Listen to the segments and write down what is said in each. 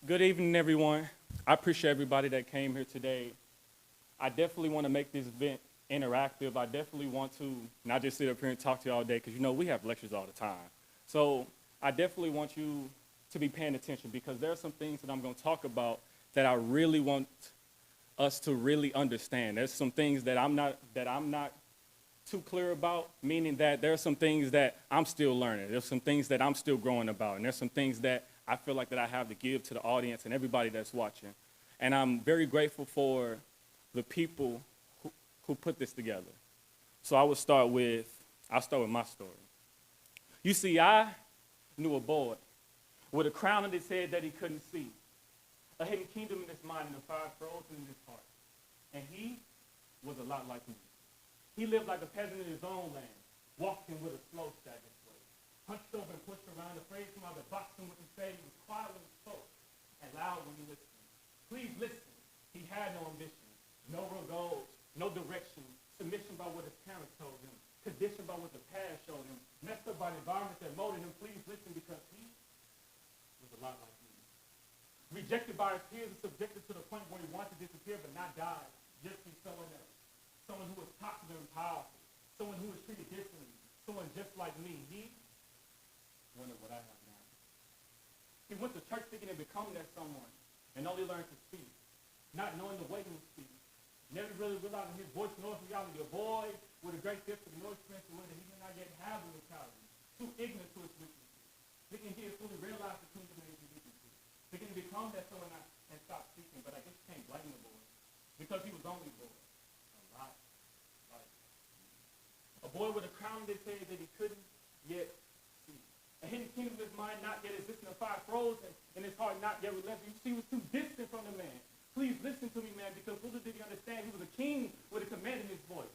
Good evening, everyone. I appreciate everybody that came here today. I definitely want to make this event interactive. I definitely want to not just sit up here and talk to you all day because, we have lectures all the time. So I definitely want you to be paying attention because there are some things that I'm going to talk about that I really want us to really understand. There's some things that I'm not too clear about, meaning that there are some things that I'm still learning. There's some things that I'm still growing about, and there's some things that I feel like that I have to give to the audience and everybody that's watching. And I'm very grateful for the people who put this together. So I'll start with my story. You see, I knew a boy with a crown on his head that he couldn't see, a hidden kingdom in his mind and a fire frozen in his heart. And he was a lot like me. He lived like a peasant in his own land, walking with a slow staggered way, hunched over and pushed around, afraid somebody would box him with his face. He was quiet when he spoke and loud when he listened. Please listen. He had no ambition, no real goals, no direction, submission by what his parents told him, conditioned by what the past showed him, messed up by the environment that molded him. Please listen, because he was a lot like me. Rejected by his peers and subjected to the point where he wanted to disappear but not die, just be someone else. Someone who was popular and powerful, someone who was treated differently, someone just like me. He wanted what I have now. He went to church thinking of becoming that someone and only learned to speak, not knowing the way he would speak. Never really realizing his voice nor his reality. A boy with a great gift of no experience in that he did not yet have in his childhood, too ignorant to his weaknesses, thinking he had fully realized the kingdom of his weaknesses, thinking to become that someone and stop speaking. But I guess you can't blame the boy because he was only a boy. A boy with a crown on his head that he couldn't yet see. A hidden kingdom of his mind not yet existing, a fire frozen in his heart not yet relenting. You see, he was too distant from the man. Please listen to me, man, because little did he understand he was a king with a command in his voice.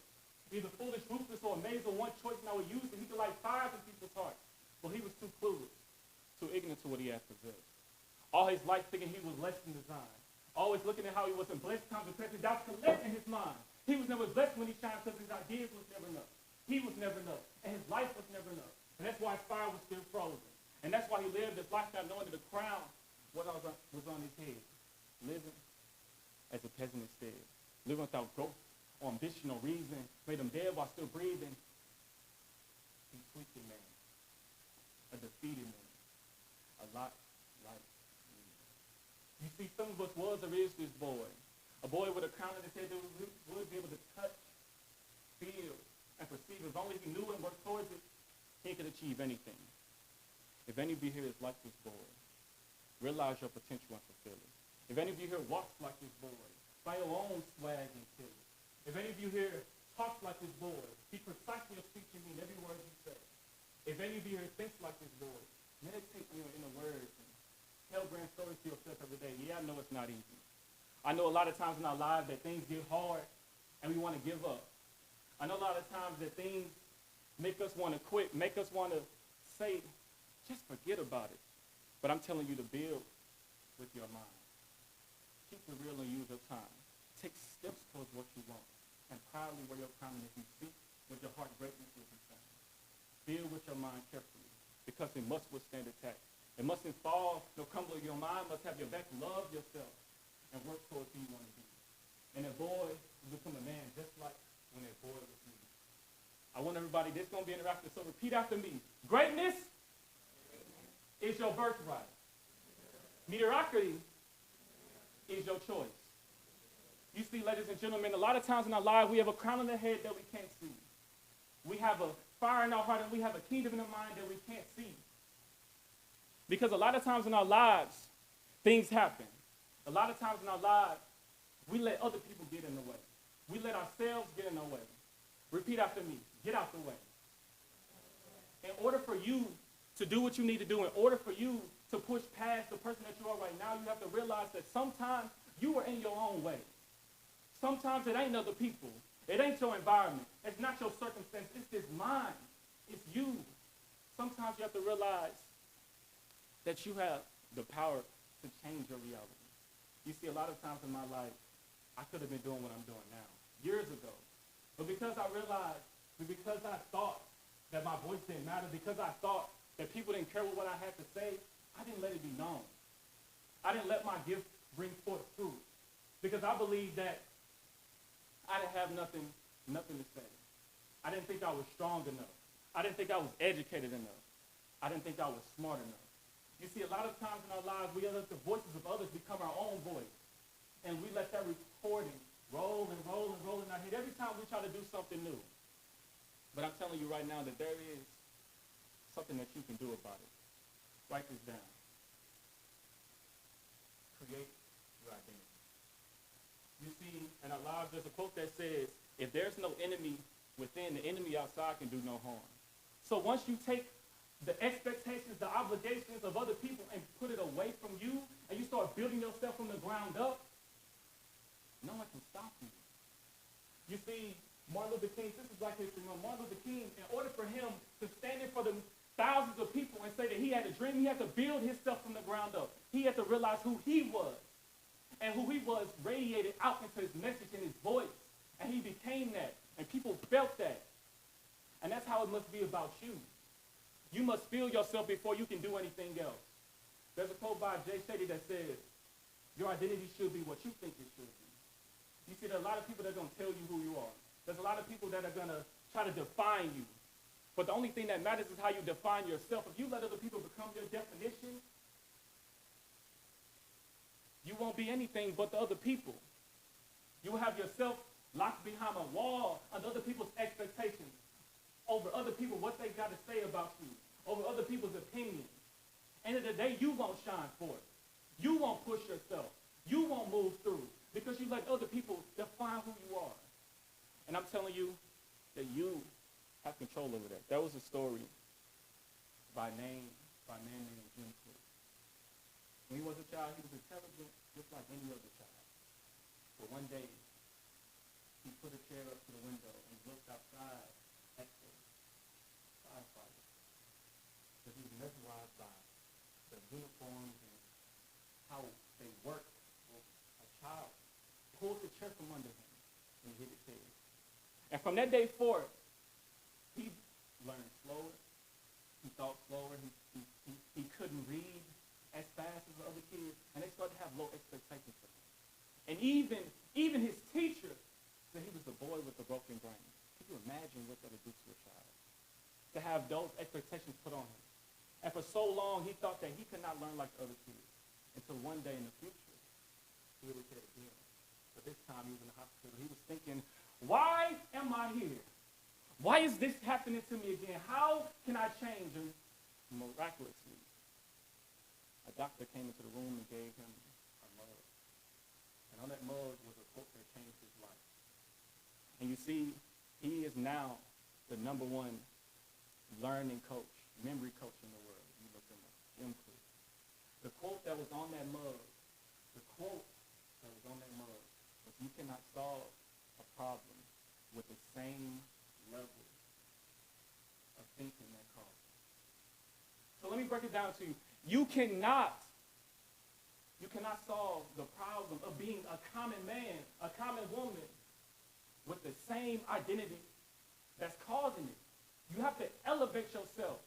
Either foolish, ruthless, or amazed, or one choice and I would use it. He could light fires in people's hearts. But he was too clueless, too ignorant to what he had possessed. All his life thinking he was less than design. Always looking at how he wasn't blessed, times of pressure, doubts collect in his mind. He was never blessed when he shined because his ideas was never enough. He was never enough, and his life was never enough. And that's why his fire was still frozen. And that's why he lived this lifestyle knowing that the crown was on his head. Living as a peasant instead. Living without growth or ambition or reason. Made him dead while still breathing. He's tweaking man. A defeated man. A lot like me. You see, some of us was or is this boy. A boy with a crown on his head that would be able to touch, feel, and perceive. If only he knew and worked towards it, he could achieve anything. If any of you here is like this boy, realize your potential and fulfill it. If any of you here walks like this boy, by your own swag and kill it. If any of you here talks like this boy, be precisely your speech and mean every word you say. If any of you here thinks like this boy, meditate on your inner words and tell grand stories to yourself every day. Yeah, I know it's not easy. I know a lot of times in our lives that things get hard and we want to give up. I know a lot of times that things make us want to quit, make us want to say, just forget about it. But I'm telling you to build with your mind. Keep it real and use your time. Take steps towards what you want and proudly wear your crown if you speak with your heart greatness will be found. Build with your mind carefully because it must withstand attack. It mustn't fall nor crumble. Your mind must have your back. Love yourself and work towards who you want to be. And a boy will become a man just like when they're bored with me. I want everybody, this is going to be interactive, so repeat after me. Greatness is your birthright. Mediocrity is your choice. You see, ladies and gentlemen, a lot of times in our lives, we have a crown on the head that we can't see. We have a fire in our heart and we have a kingdom in our mind that we can't see. Because a lot of times in our lives, things happen. A lot of times in our lives, we let other people get in the way. We let ourselves get in the way. Repeat after me. Get out the way. In order for you to do what you need to do, in order for you to push past the person that you are right now, you have to realize that sometimes you are in your own way. Sometimes it ain't other people. It ain't your environment. It's not your circumstance. It's this mind. It's you. Sometimes you have to realize that you have the power to change your reality. You see, a lot of times in my life, I could have been doing what I'm doing now, years ago. But because I realized, because I thought that my voice didn't matter, because I thought that people didn't care what I had to say, I didn't let it be known. I didn't let my gift bring forth fruit because I believed that I didn't have nothing to say. I didn't think I was strong enough. I didn't think I was educated enough. I didn't think I was smart enough. You see, a lot of times in our lives, we let the voices of others become our own voice. And we let that recording roll and roll and roll in our head every time we try to do something new. But I'm telling you right now that there is something that you can do about it. Write this down. Create your identity. You see, in our lives, there's a quote that says, if there's no enemy within, the enemy outside can do no harm. So once you take the expectations, the obligations of other people and put it away from you, and you start building yourself from the ground up, no one can stop you. You see, Martin Luther King, this is Black History Month, Martin Luther King, in order for him to stand in for the thousands of people and say that he had a dream, he had to build himself from the ground up. He had to realize who he was. And who he was radiated out into his message and his voice. And he became that. And people felt that. And that's how it must be about you. You must feel yourself before you can do anything else. There's a quote by Jay Shetty that says, your identity should be what you think it should be. You see, there are a lot of people that are going to tell you who you are. There's a lot of people that are going to try to define you. But the only thing that matters is how you define yourself. If you let other people become your definition, you won't be anything but the other people. You will have yourself locked behind a wall under other people's expectations, over other people, what they got to say about you, over other people's opinions. End of the day, you won't shine forth. You won't push yourself. You won't move through because you let other people define who you are. And I'm telling you that you have control over that. That was a story by a man named Jim Quick. When he was a child, he was intelligent just like any other child. But one day, he put a chair up to the window and looked outside at the firefighters. Because he was mesmerized by the uniforms and how they worked. A child pulled the chair from under him and hit his head. And from that day forth, he learned slower. He thought slower. He couldn't read as fast as the other kids. And they started to have low expectations for him. And even his teacher said he was the boy with the broken brain. Can you imagine what that would do to a child? To have those expectations put on him. And for so long, he thought that he could not learn like the other kids. Until one day in the future, he really said again. But this time he was in the hospital. He was thinking, why am I here? Why is this happening to me again? How can I change? And miraculously, a doctor came into the room and gave him a mug. And on that mug was a quote that changed his life. And you see, he is now the #1 learning coach, memory coach in the world. You look him up, Jim Quick. The quote that was on that mug, was you cannot solve a problem with the same level of thinking that causes. So let me break it down to you. You cannot solve the problem of being a common man, a common woman, with the same identity that's causing it. You have to elevate yourself.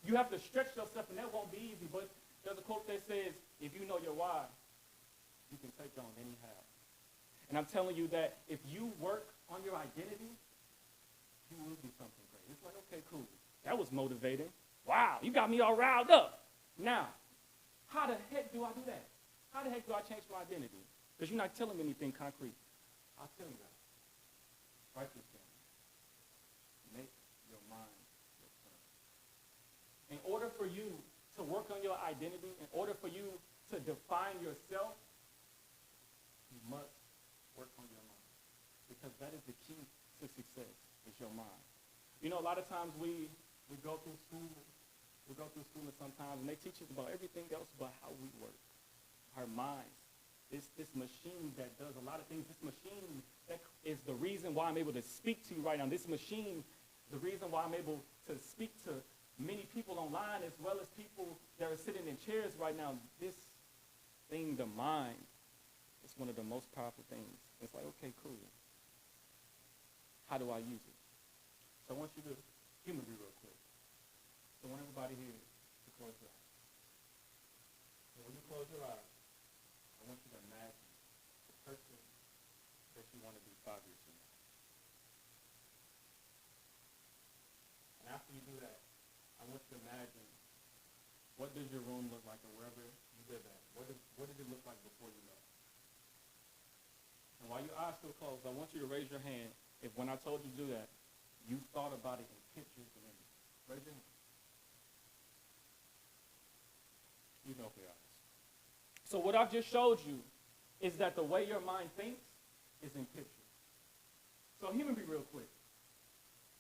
You have to stretch yourself, and that won't be easy. But there's a quote that says, if you know your why, you can take on anyhow. And I'm telling you that if you work on your identity, you will do something great. It's like, okay, cool. That was motivating. Wow, you got me all riled up. Now, how the heck do I do that? How the heck do I change my identity? Because you're not telling me anything concrete. I'll tell you that. Write this down. Make your mind your friend. In order for you to work on your identity, in order for you to define yourself, you must work on your mind. Because that is the key to success, is your mind. You know, a lot of times we go through school, and sometimes, and they teach us about everything else but how we work. Our minds. This machine that does a lot of things. This machine that is the reason why I'm able to speak to you right now. This machine, the reason why I'm able to speak to many people online as well as people that are sitting in chairs right now. This thing, the mind, is one of the most powerful things. It's like, okay, cool. How do I use it? So I want you to humor me real quick. So I want everybody here to close your eyes. So when you close your eyes, what you want to be 5 years from now. And after you do that, I want you to imagine, what does your room look like, or wherever you live at? What did it look like before you left? And while your eyes still closed, I want you to raise your hand if when I told you to do that, you thought about it in pictures and images. Raise your hand. You know who you are. So what I've just showed you is that the way your mind thinks is in pictures. So hear me be real quick.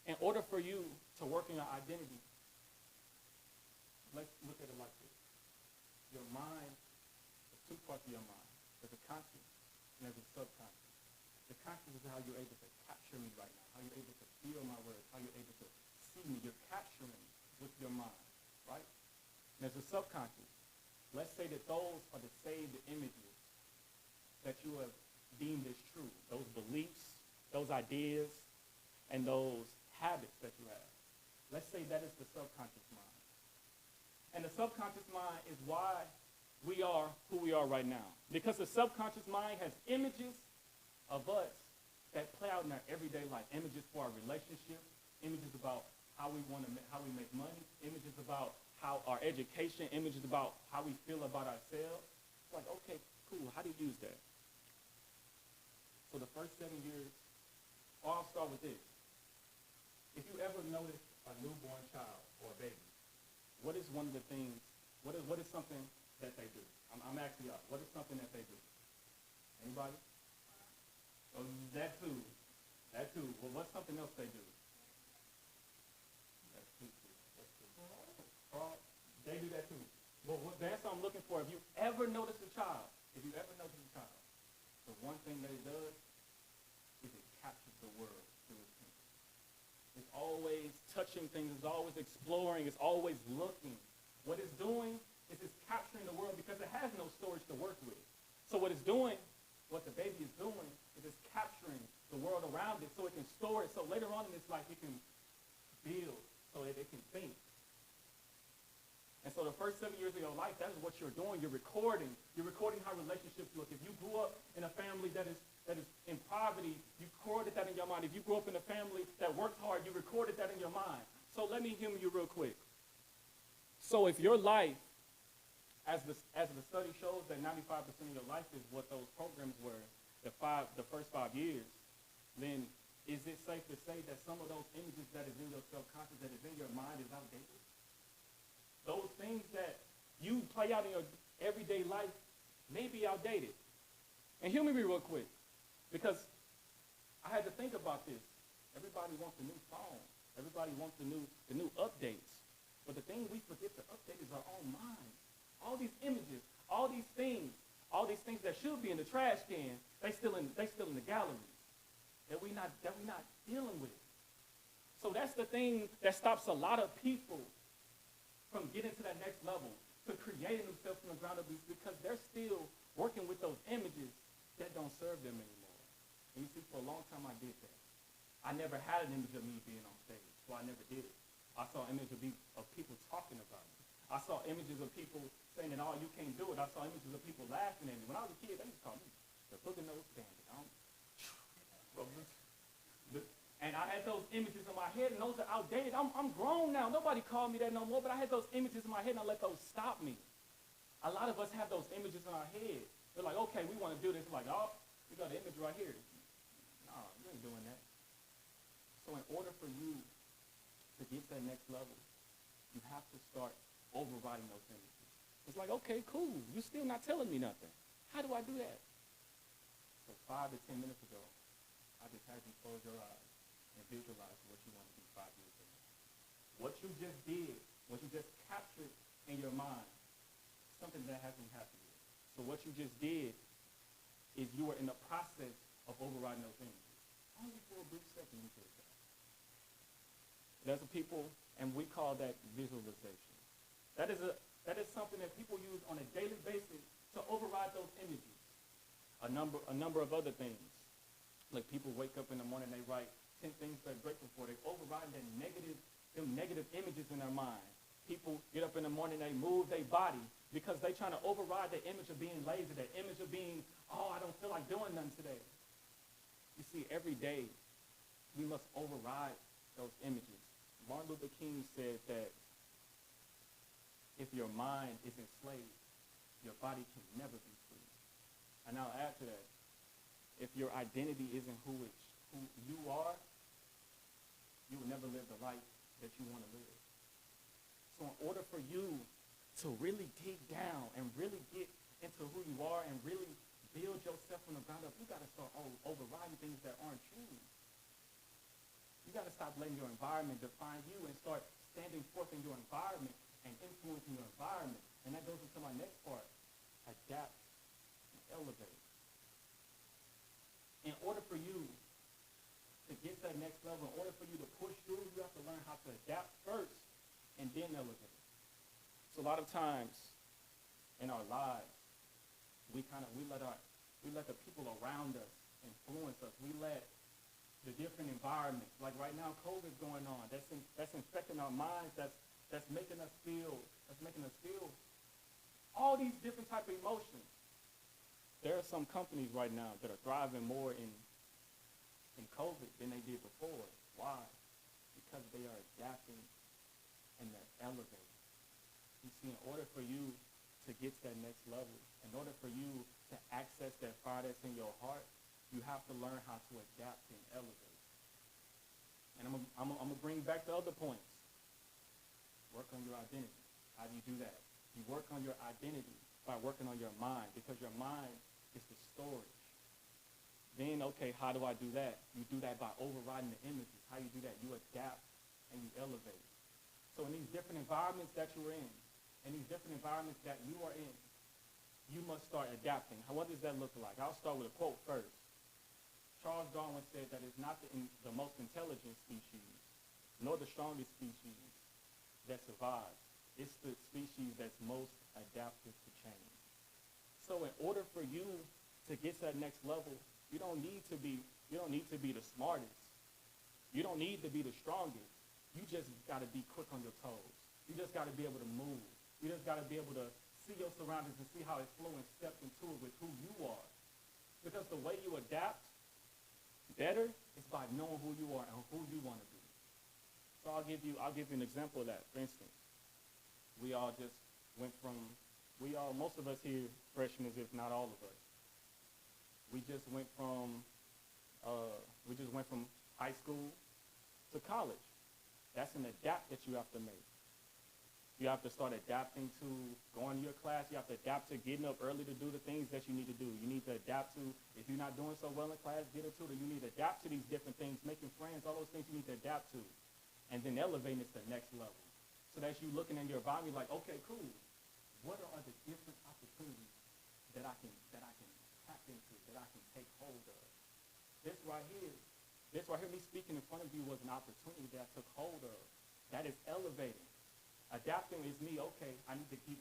In order for you to work in your identity, let's look at it like this. Your mind, there's two parts of your mind. There's a conscious and there's a subconscious. The conscious is how you're able to capture me right now, how you're able to feel my words, how you're able to see me. You're capturing with your mind, right? And there's a subconscious. Let's say that those are the saved images that you have deemed as true, those beliefs, those ideas, and those habits that you have. Let's say that is the subconscious mind. And the subconscious mind is why we are who we are right now. Because the subconscious mind has images of us that play out in our everyday life. Images for our relationships, images about how we make money, images about how our education, images about how we feel about ourselves. It's like, okay, cool, how do you use that? So the first 7 years, I'll start with this. If you ever notice a newborn child or a baby, what is one of the things, what is something that they do? I'm asking y'all, what is something that they do? Anybody? Oh, that too. Well, what's something else they do? That's too. They do that too. Well, that's what I'm looking for. If you ever notice a child, the one thing that it does is it captures the world through its thinking. It's always touching things. It's always exploring. It's always looking. What it's doing is it's capturing the world because it has no storage to work with. So what it's doing, what the baby is doing, is it's capturing the world around it so it can store it. So later on in its life, it can build so that it can think. And so the first 7 years of your life, that is what you're doing. You're recording. You're recording how relationships look. If you grew up in a family that is in poverty, you recorded that in your mind. If you grew up in a family that worked hard, you recorded that in your mind. So let me humor you real quick. So if your life, as the study shows, that 95% of your life is what those programs were, the first 5 years, then is it safe to say that some of those images that is in your subconscious, that is in your mind, is outdated? Those things that you play out in your everyday life may be outdated. And hear me real quick, because I had to think about this. Everybody wants a new phone. Everybody wants the new updates. But the thing we forget to update is our own mind. All these images, all these things that should be in the trash can, they still in the galleries that we not dealing with. So that's the thing that stops a lot of people from getting to that next level, to creating themselves from the ground up, because they're still working with those images that don't serve them anymore. And you see, for a long time I did that. I never had an image of me being on stage, so I never did it. I saw images of people talking about me. I saw images of people saying that, oh, you can't do it. I saw images of people laughing at me. When I was a kid, they used to call me the booger-nosed bandit. And I had those images in my head, and those are outdated. I'm grown now. Nobody called me that no more, but I had those images in my head, and I let those stop me. A lot of us have those images in our head. They're like, okay, we want to do this. We're like, oh, we got an image right here. No, you ain't doing that. So in order for you to get to that next level, you have to start overriding those images. It's like, okay, cool. You're still not telling me nothing. How do I do that? So 5 to 10 minutes ago, I just had you close your eyes and visualize what you want to be 5 years from now. What you just did, what you just captured in your mind, something that hasn't happened yet. So what you just did is you were in the process of overriding those images. Only for a brief second you did that. There's a people, and we call that visualization. That is something that people use on a daily basis to override those images. A number of other things. Like people wake up in the morning, they write 10 things they're grateful for. They override them negative images in their mind. People get up in the morning, they move their body because they're trying to override the image of being lazy, the image of being, oh, I don't feel like doing nothing today. You see, every day we must override those images. Martin Luther King said that if your mind is enslaved, your body can never be free. And I'll add to that, if your identity isn't who you are, you will never live the life that you want to live. So in order for you to really dig down and really get into who you are and really build yourself from the ground up, you got to start overriding things that aren't true. You got to stop letting your environment define you and start standing forth in your environment and influencing your environment. And that goes into my next part, adapt and elevate. In order for you to get to that next level, in order for you to push through, you have to learn how to adapt first and then elevate. So a lot of times in our lives, we let the people around us influence us. We let the different environments, like right now, COVID's going on. That's infecting our minds. That's making us feel all these different type of emotions. There are some companies right now that are thriving more in COVID than they did before. Why? Because they are adapting and they're elevating. You see, in order for you to get to that next level, in order for you to access that fire that's in your heart, you have to learn how to adapt and elevate. And I'm going to bring back the other points. Work on your identity. How do you do that? You work on your identity by working on your mind, because your mind is the storage. Then, okay, how do I do that? You do that by overriding the images. How you do that? You adapt and you elevate. So in these different environments that you're in, and these different environments that you are in, you must start adapting. What does that look like? I'll start with a quote first. Charles Darwin said that it's not the most intelligent species, nor the strongest species that survives. It's the species that's most adaptive to change. So in order for you to get to that next level, you don't need to be the smartest. You don't need to be the strongest. You just got to be quick on your toes. You just got to be able to move. You just got to be able to see your surroundings and see how it's flowing, step into it with who you are. Because the way you adapt better is by knowing who you are and who you want to be. So I'll give you an example of that. For instance, most of us here, freshmen, if not all of us, we just went from high school to college. That's an adapt that you have to make. You have to start adapting to going to your class. You have to adapt to getting up early to do the things that you need to do. You need to adapt to, if you're not doing so well in class, get into it. You need to adapt to these different things, making friends, all those things you need to adapt to. And then elevating it to the next level. So that you looking in your environment like, okay, cool. What are the different opportunities that I can tap into, that I can take hold of? This right here, me speaking in front of you was an opportunity that I took hold of. That is elevating. Adapting is me, okay, I need to keep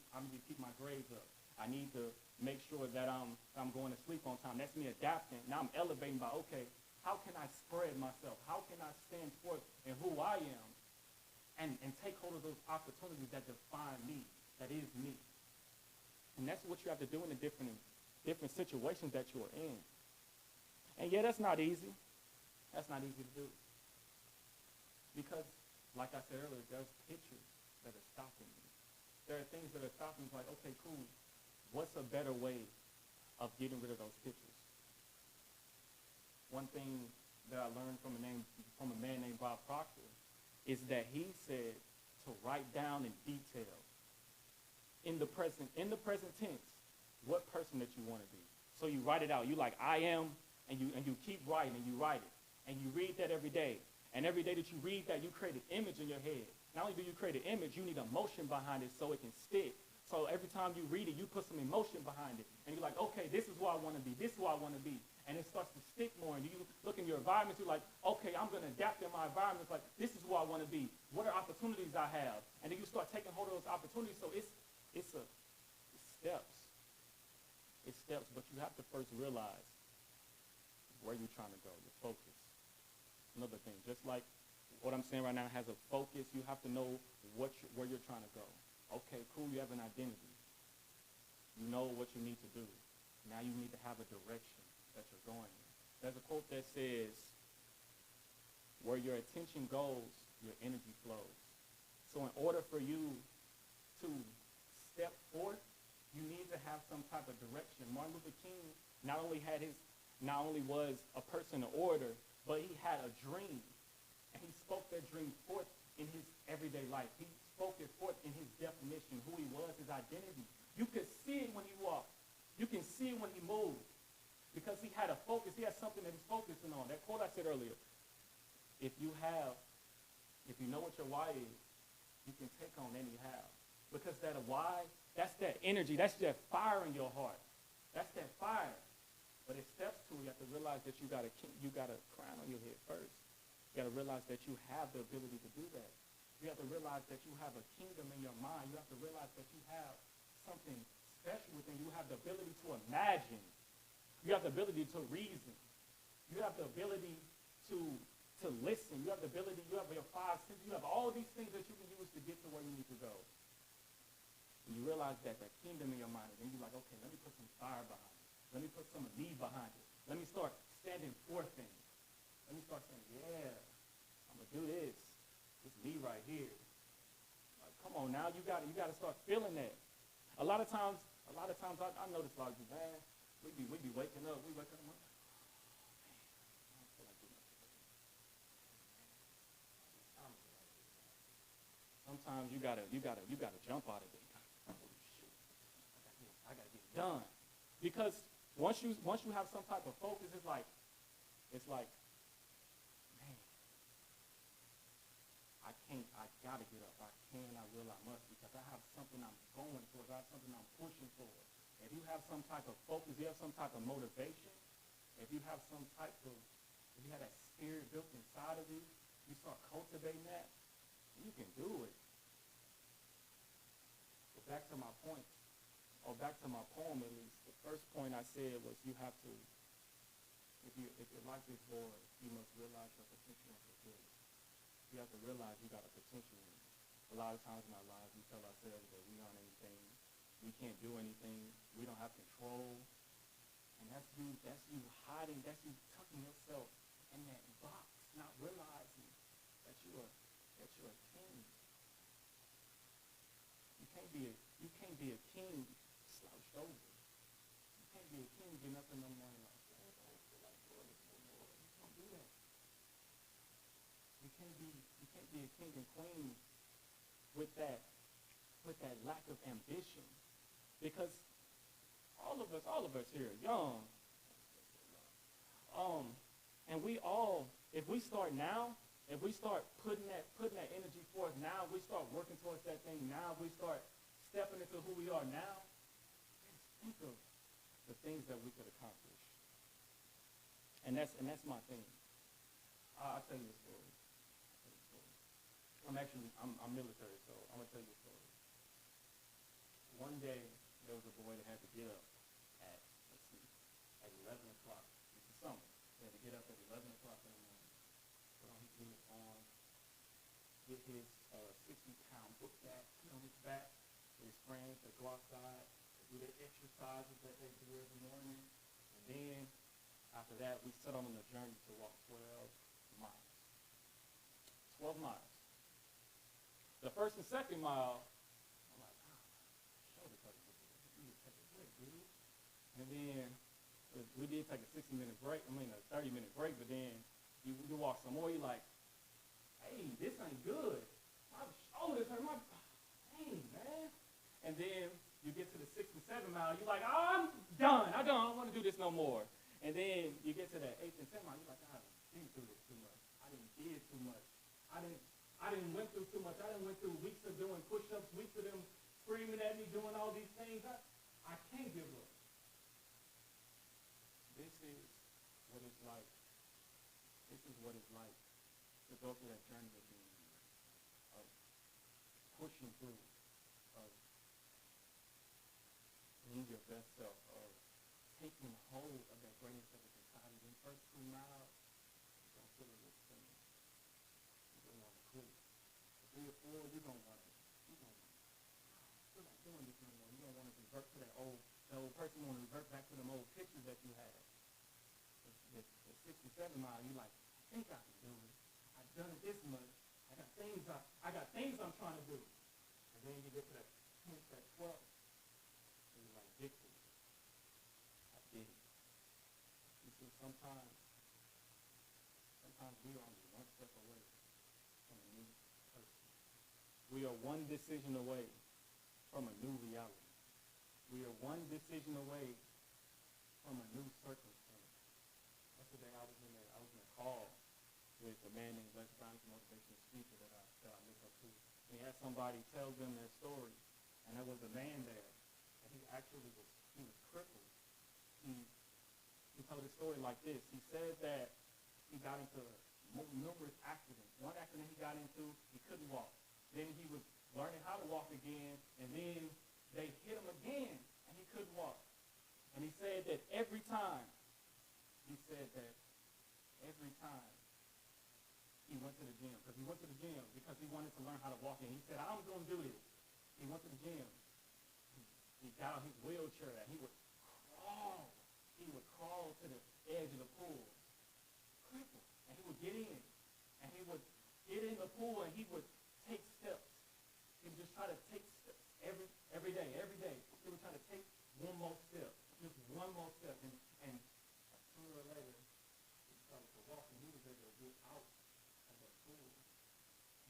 my grades up. I need to make sure that I'm going to sleep on time. That's me adapting. Now I'm elevating by, okay, how can I spread myself? How can I stand forth in who I am and take hold of those opportunities that define me, that is me? And that's what you have to do in the different situations that you're in. And yeah, that's not easy. That's not easy to do. Because, like I said earlier, there's pictures that are stopping me. There are things that are stopping me, like, okay, cool. What's a better way of getting rid of those pictures? One thing that I learned from a man named Bob Proctor is that he said to write down in detail, in the present tense, what person that you want to be. So you write it out. You like, I am, and you keep writing, and you write it. And you read that every day. And every day that you read that, you create an image in your head. Not only do you create an image, you need emotion behind it so it can stick. So every time you read it, you put some emotion behind it. And you're like, okay, this is who I want to be. This is who I want to be. And it starts to stick more. And you look in your environment, you're like, okay, I'm going to adapt in my environment. It's like, this is who I want to be. What are opportunities I have? And then you start taking hold of those opportunities. So it's steps. It's steps, but you have to first realize where you're trying to go, your focus. Another thing, just like what I'm saying right now has a focus, you have to know where you're trying to go. Okay, cool, you have an identity. You know what you need to do. Now you need to have a direction that you're going in. There's a quote that says, where your attention goes, your energy flows. So in order for you to step forth, you need to have some type of direction. Martin Luther King not only was a person of order, but he had a dream. And he spoke that dream forth in his everyday life. He spoke it forth in his definition, who he was, his identity. You could see it when he walked. You can see it when he moved. Because he had a focus. He had something that he's focusing on. That quote I said earlier. If you know what your why is, you can take on any how. Because that why, that's that energy. That's that fire in your heart. That's that fire. But it steps to, you have to realize that you got a crown on your head first. You got to realize that you have the ability to do that. You have to realize that you have a kingdom in your mind. You have to realize that you have something special within you. You have the ability to imagine. You have the ability to reason. You have the ability to listen. You have the ability, you have your five senses. You have all these things that you can use to get to where you need to go. And you realize that kingdom in your mind, and you're like, okay, let me put some fire behind it. Let me put some of me behind it. Let me start standing for things. Let me start saying, yeah, I'm going to do this. It's me right here. Like, come on now, you got to start feeling that. A lot of times, I notice a lot of you, man, we be waking up, we wake up, I'm like, oh, man, I don't feel like doing nothing. Sometimes you gotta jump out of it. Oh, shoot. I gotta get it done. Because once you have some type of focus, it's like, man, I gotta get up. I will, I must, because I have something I'm going towards. I have something I'm pushing for. If you have some type of focus, you have some type of motivation, if you have that spirit built inside of you, you start cultivating that, you can do it. But back to my point, or back to my poem at least, the first point I said was you have to, if you're like this boy, you must realize your potential and fulfill it. You have to realize you got a potential in you. A lot of times in our lives, we tell ourselves that we aren't anything, we can't do anything, we don't have control. And that's you hiding, that's you tucking yourself in that box, not realizing that you're a king. You can't be a king slouched over. You can't be a king getting up in the morning like, oh, I don't feel like doing this no more. You can't do that. You can't be a king and queen with that lack of ambition. Because all of us here are young. And we all, if we start now, if we start putting that energy forth now, we start working towards that thing now, we start stepping into who we are now, just think of the things that we could accomplish. And that's my thing. I'll tell you a story. I'm military, so I'm gonna tell you a story. One day there was a boy that had to get up at 11 o'clock. It's the summer. He had to get up at 11 o'clock in the morning, put on his uniform, get his 60-pound book bag, put on his back with his friends to go outside, do their exercises that they do every morning. And then after that, we set on a journey to walk 12 miles. 12 miles. The first and second mile, I'm like, shoulder cutting. We need to take a break, dude. And then we did take a 30-minute break, but then you walk some more, you're like, hey, this ain't good. My shoulders hurt, dang, man. And then you get to the 6th and 7th mile, you're like, oh, I'm done. I don't want to do this no more. And then you get to that 8th and 10th mile, you're like, I didn't do this too much. I didn't did too much. I didn't went through too much. I didn't went through weeks of doing push-ups, weeks of them screaming at me, doing all these things. I can't give up. This is what it's like. This is what it's like to go through that journey of pushing through, of being your best self, of taking hold of that greatness that is inside of you. The first 2 miles, you're going to feel a little thing. You're going to want to quit. The 3 or 4, you're going to want to, I feel like doing this no more. You're going to want to revert to that old person. You want to revert back to them old pictures that you had. the 67 mile, you're like, I think I can do it. I've done it this much. I got things I'm trying to do. And then you get to that 10th, that 12th, and you're like, victory. I did it. You see, sometimes we are only one step away from a new person. We are one decision away from a new reality. We are one decision away from a new circumstance. Yesterday I was in a call with a man named Les Brown, a motivational speaker that I look up to. And he had somebody tell them their story, and there was a man there, and he was crippled. He told a story like this. He said that he got into numerous accidents. One accident he got into, he couldn't walk. Then he was learning how to walk again, and then they hit him again, and he couldn't walk. And he said that every time he went to the gym, because he wanted to learn how to walk, and he said, I'm going to do this. He went to the gym. He got out his wheelchair, and he would crawl. He would crawl to the edge of the pool, crippled, and he would get in. And he would get in the pool, and he would take steps. He would just try to take steps every day. He would try to take one more step, just one more step. And sooner or later, he started to walk, and he was able to get out of that pool and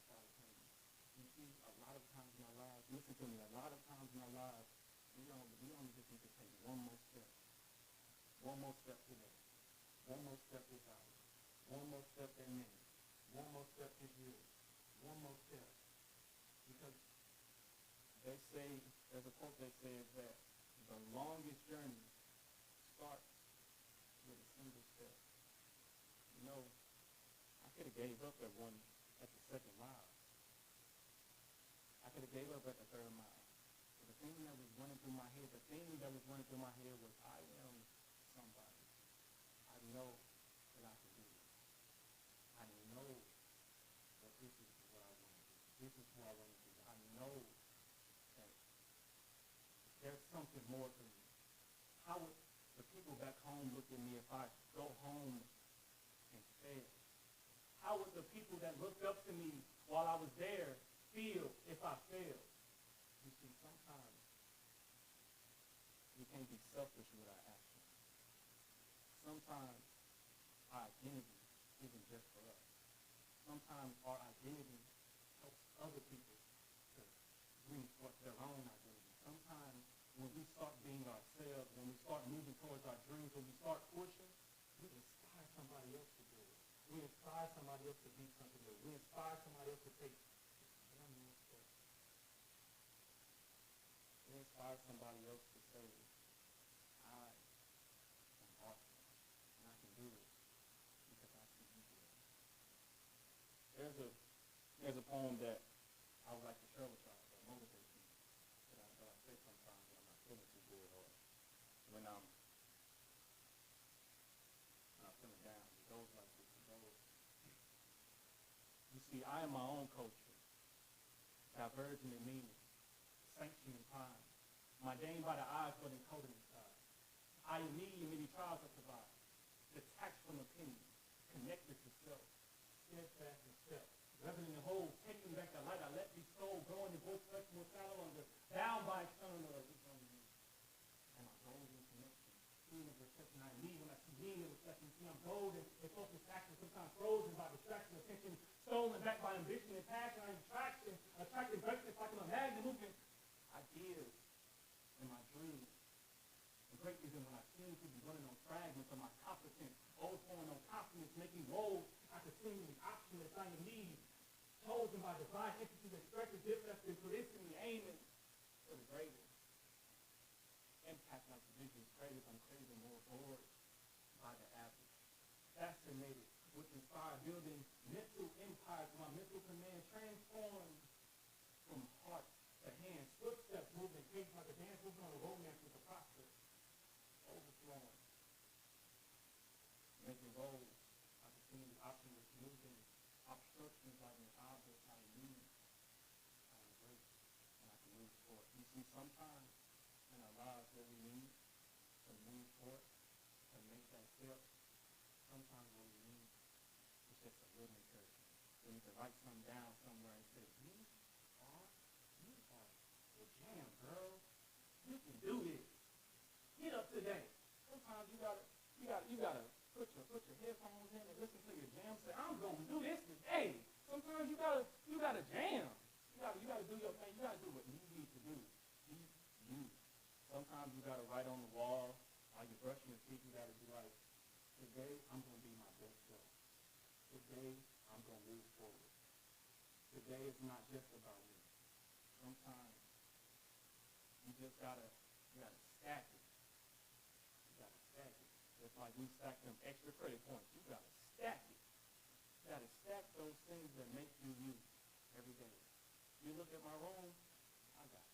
started training. You see, a lot of times in our lives, listen to me, a lot of times in our lives, we only just need to take one more step. One more step today. One more step this hour. One more step that minute. One more step this year. One more step. Because they say, there's a quote that says that the longest journey starts with a single step. You know, I could have gave up at the second mile. I could have gave up at the third mile. But the thing that was running through my head was, I am somebody. I know that I can do this. I know that this is what I want to do. This is who I want to be. I know that there's something more to me. How would the people back home look at me if I go home and fail? How would the people that looked up to me while I was there feel if I failed? You see, sometimes we can't be selfish with our actions. Sometimes our identity isn't just for us. Sometimes our identity helps other people to bring forth their own identity. Sometimes when we start being ourselves, when we start moving towards our dreams, when we start pushing, we inspire somebody else to do it. We inspire somebody else to be something new. We inspire somebody else to take one more step. We inspire somebody else to say, I am awesome, and I can do it because I see you do it. There's a poem that I would like to share with y'all that motivates me, that I say sometimes when I'm not feeling too good or when I'm feeling down. It goes like this. It goes, you see, I am my own culture, divergent in meaning, sanctioned in crime. My game by the eyes, but encoded inside. I am me in many trials I survive. Detached from opinion, connected to self, steadfast in step. Reverend in the whole, taking back the light, I let these soul growing in both flesh and mortality under, bound by external love. And my goals in connection, seeing the reflection I need when I see me in the reflection. See, I'm golden and focused action, sometimes frozen by distraction, attention, stolen back by ambition and passion. I'm attracting greatness like I'm a magnet moving ideas in my dreams. The greatness is when I seem to be running on fragments of my competence, overflowing on confidence, making roles I could seem the optionless I am need, chosen by divine entities and stretches different and instantly aiming for the greatest. Impact like the vision's greatest, I'm craving more bored by the average. Fascinated with inspired building mental empires, my mental command transformed from heart to hand, footsteps moving, pace like a dance moving on a romance with a process, overflowing, making roles. I could see the options moving, obstructions like an object I need. I embrace and I can move forward. You see, sometimes in our lives what we need to move forward, to make that step, just a little encouragement. We need to write something down somewhere and say, you are the jam, girl. You can do this. Get up today. Sometimes you gotta put your headphones in and listen to your jam. Say, I'm gonna do this today. Sometimes you gotta jam. You gotta do your thing. You gotta do what you need to do. You. Sometimes you gotta write on the wall while you're brushing your teeth. You gotta be like, today I'm gonna be my best self. Today I'm gonna move forward. Today is not just about me. Sometimes you just gotta stack it. You gotta stack it. Just like we stack them extra credit points. You gotta stack it. You gotta stack those things that make you you every day. You look at my room, I got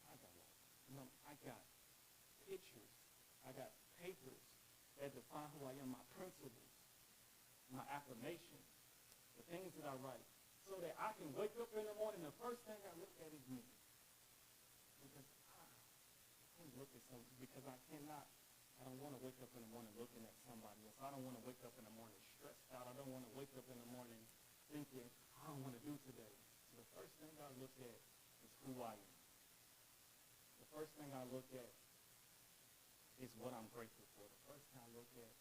pictures. I got papers that define who I am, my principles, my affirmations, the things that I write, so that I can wake up in the morning, the first thing I look at is me. Because I can't look at something, because I don't want to wake up in the morning looking at somebody else. I don't want to wake up in the morning stressed out. I don't want to wake up in the morning thinking, I don't want to do today. So the first thing I look at is who I am. The first thing I look at is what I'm grateful for. The first thing I look at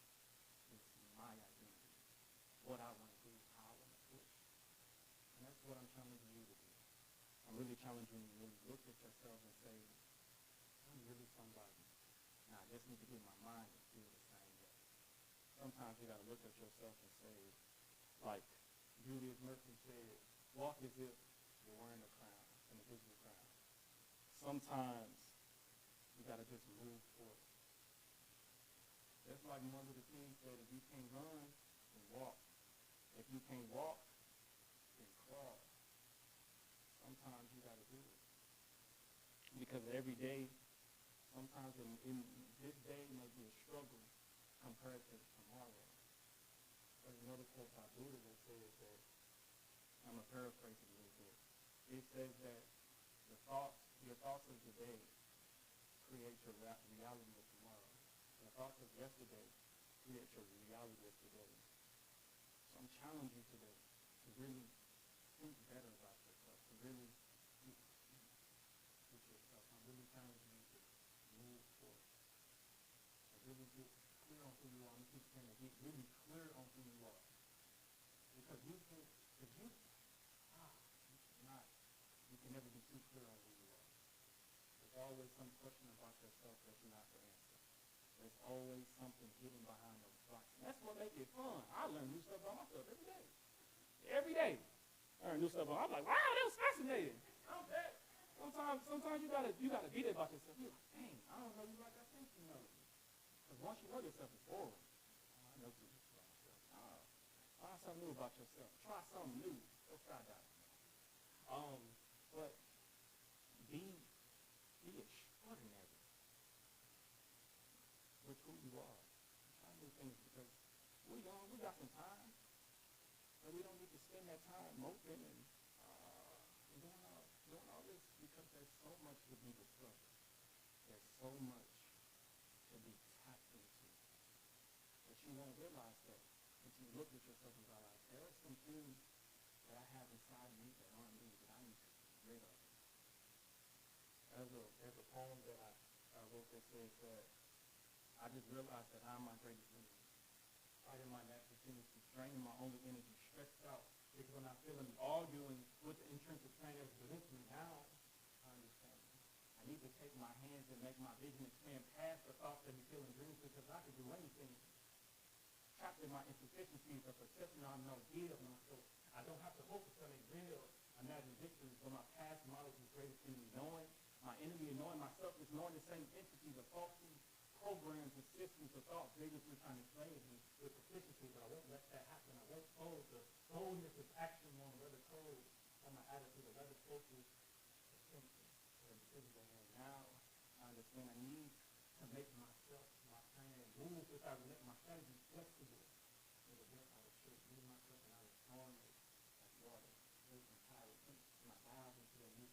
is my identity, what I want to do, how I want to push. And that's what I'm challenging you to do. I'm really challenging you to really look at yourself and say, I'm really somebody. Now, I just need to get my mind to feel the same way. Sometimes you got to look at yourself and say, like Julius Murphy said, walk as if you're wearing a crown, an invisible crown. Sometimes you got to just move forward. Just like Martin Luther King said, if you can't run, then walk. If you can't walk, then crawl. Sometimes you got to do it. Because every day, sometimes in this day may be a struggle compared to tomorrow. There's another quote by Buddha that says that, I'm going to paraphrase it a little bit. It says that your thoughts of today create your reality of tomorrow. The thoughts of yesterday create your reality of today. So I'm challenging you today to really think better about yourself, to really think with yourself. I'm really challenging you to move forward. To really get clear on who you are. You keep saying to get really clear on who you are. Because you can never be too clear on who you are. There's always some question about yourself that you're not the answer. There's always something hidden behind those boxes. And that's what makes it fun. I learn new stuff about myself every day. Every day. I learn new stuff about myself. I'm like, wow, that was fascinating. Sometimes you gotta be there about yourself. You're like, dang, I don't know you like I think you know. Because once you know yourself, it's boring. I know too much about myself. Find something new about yourself. Try something new. Go skydiving. But be extraordinary with who you are. Try new things because we're young. We got some time. But we don't need to spend that time moping and doing all this because there's so much to be discovered. There's so much to be tapped into. But you won't realize that until you look at yourself and realize there are some things that I have inside me that aren't me that I need to get rid of. There's a poem that I wrote that says that I just realized that I'm my greatest enemy. Fighting my natural tendency, draining my only energy, stressed out. Because when I'm feeling arguing with the intrinsic trainer within me now, I understand. I need to take my hands and make my vision expand past the thoughts that be feeling dreams because I can do anything. Trapped in my insufficiencies of perception, I'm no good of myself. I don't have to hope for something real. Imagine victories, but my past models is greatest enemy. Knowing my enemy and knowing myself is knowing the same entity, the faulty programs and systems of thought vigorously trying to slay me with proficiency, but I won't let that happen. I won't fold the boldness of action on rather cold on my attitude, or rather focus attention or decisions I have. Now I understand I need to make myself my plan move without letting my strategy flexible. In the best I would should leave myself and I was torn like water, great and tired. And I dive into the new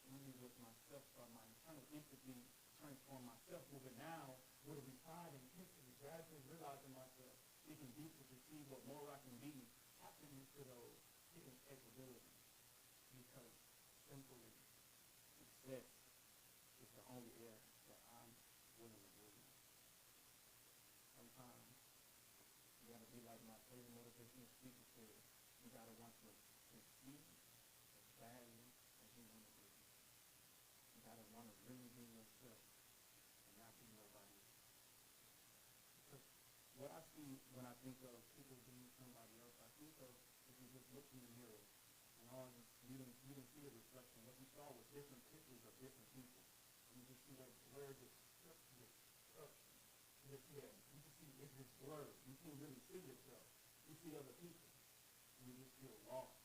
community with myself, so my internal empathy transform myself, moving now with a refined intensity, gradually realizing myself, digging deeper to see what more I can be, tapping into to those hidden capabilities, because simply success is the only air that I'm willing to breathe. Sometimes you gotta be like my favorite motivational speaker said, you gotta want to succeed as badly as you want to breathe. You gotta want to really be yourself and not be nobody else. Because what I see when I think of people being somebody else, I think of if you just look in the mirror and all you didn't see a reflection. What you saw was different pictures of different people. And you just see that blurred destruction. You just see it's just blurred. You can't really see yourself. You see other people. And you just feel lost.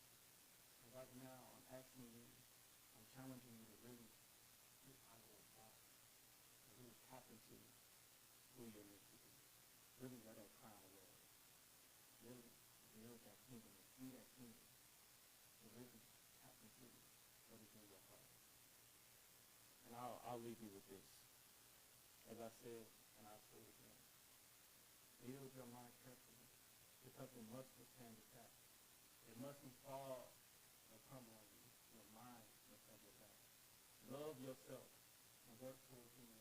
And right now I'm asking you, I'm challenging you to really get out of that box. To really tap into who you're meant to be. Really let that crown wear. Really build that kingdom and see that kingdom. To really tap into what is in your heart. And I'll leave you with this. As I said, and I'll say it again. Build your mind carefully, because it must withstand attack. It mustn't fall or crumble on you. Your mind must have your back. Love yourself and work towards being